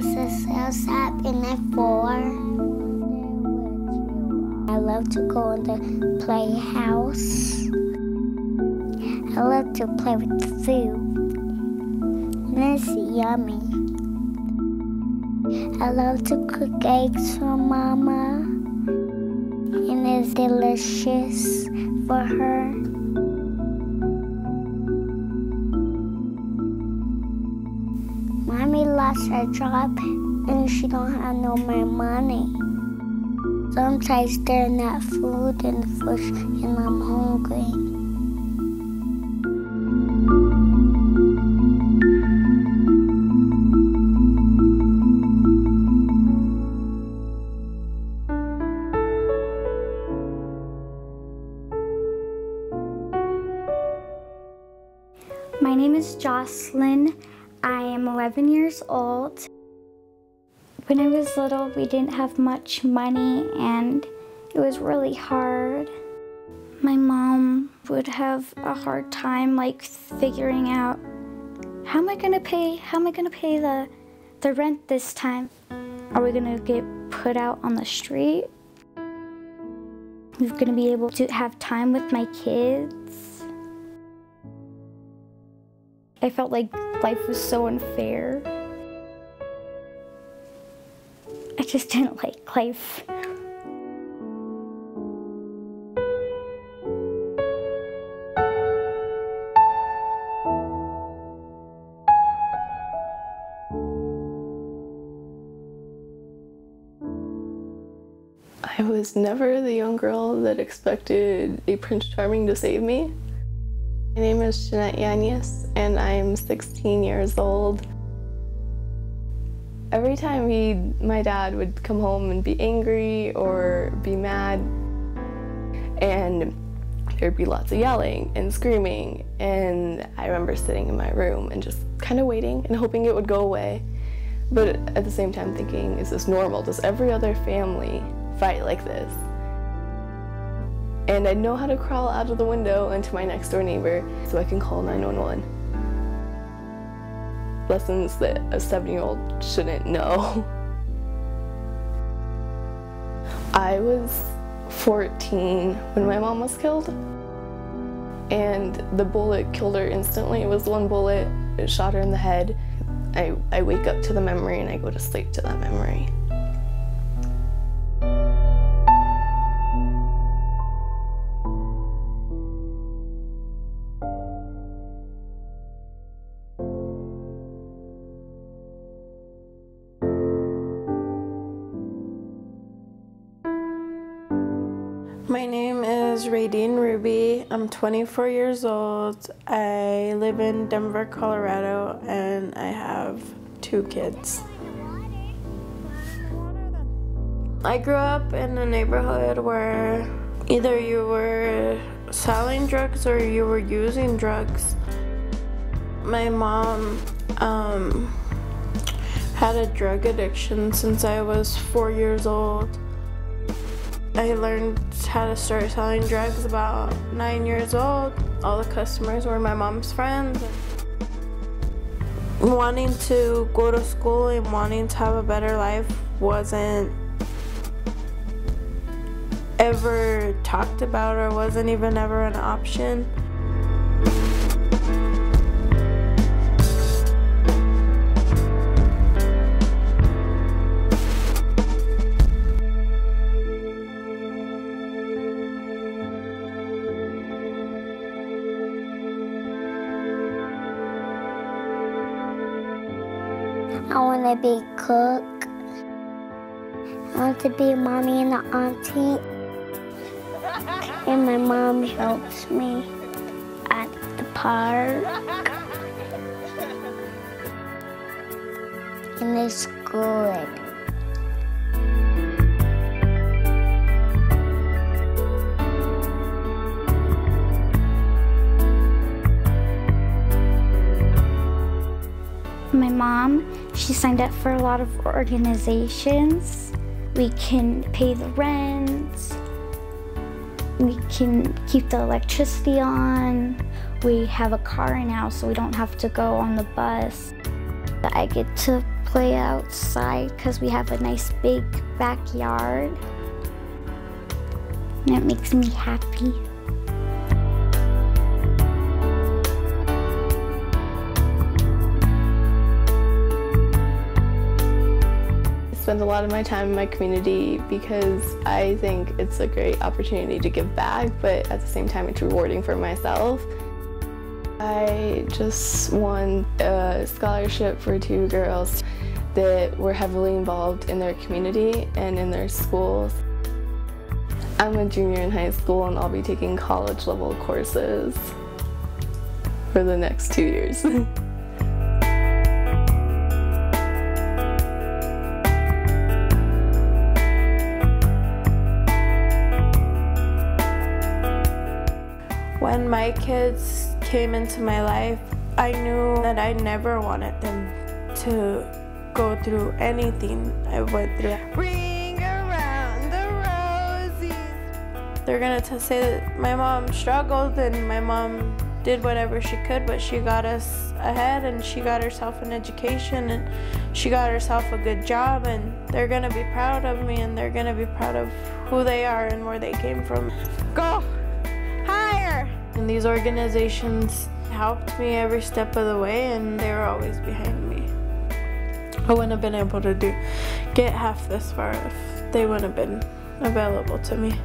was a sales app in F4. I love to go in the playhouse. I love to play with the food. And it's yummy. I love to cook eggs for Mama. And it's delicious for her. Mommy lost her job and she don't have no more money. Sometimes there's not food in the fridge and I'm hungry. My name is Jocelyn. I am 11 years old. When I was little, we didn't have much money and it was really hard. My mom would have a hard time figuring out, how am I gonna pay the rent this time? Are we gonna get put out on the street? We're gonna be able to have time with my kids? I felt like life was so unfair. I just didn't like life. I was never the young girl that expected a Prince Charming to save me. My name is Jeanette Yanez, and I am 16 years old. Every time my dad would come home and be angry or be mad, and there'd be lots of yelling and screaming, and I remember sitting in my room and just kind of waiting and hoping it would go away. But at the same time thinking, is this normal? Does every other family fight like this? And I know how to crawl out of the window into my next door neighbor so I can call 911. Lessons that a 7-year-old shouldn't know. I was 14 when my mom was killed, and the bullet killed her instantly. It was one bullet, it shot her in the head. I wake up to the memory and I go to sleep to that memory. My name is Radine Ruby. I'm 24 years old. I live in Denver, Colorado, and I have 2 kids. I grew up in a neighborhood where either you were selling drugs or you were using drugs. My mom had a drug addiction since I was 4 years old. I learned how to start selling drugs about 9 years old. All the customers were my mom's friends. Wanting to go to school and wanting to have a better life wasn't ever talked about or wasn't even ever an option. I want to be a cook. I want to be a mommy and an auntie. And my mom helps me at the park. And it's good. My mom, she signed up for a lot of organizations. We can pay the rent, we can keep the electricity on, we have a car now so we don't have to go on the bus. I get to play outside because we have a nice big backyard. And it makes me happy. I spend a lot of my time in my community because I think it's a great opportunity to give back, but at the same time it's rewarding for myself. I just won a scholarship for 2 girls that were heavily involved in their community and in their schools. I'm a junior in high school and I'll be taking college level courses for the next 2 years. When my kids came into my life, I knew that I never wanted them to go through anything I went through. Ring around the rosies. They're gonna say that my mom struggled and my mom did whatever she could, but she got us ahead and she got herself an education and she got herself a good job, and they're gonna be proud of me and they're gonna be proud of who they are and where they came from. Go higher! And these organizations helped me every step of the way and they were always behind me. I wouldn't have been able to get half this far if they wouldn't have been available to me.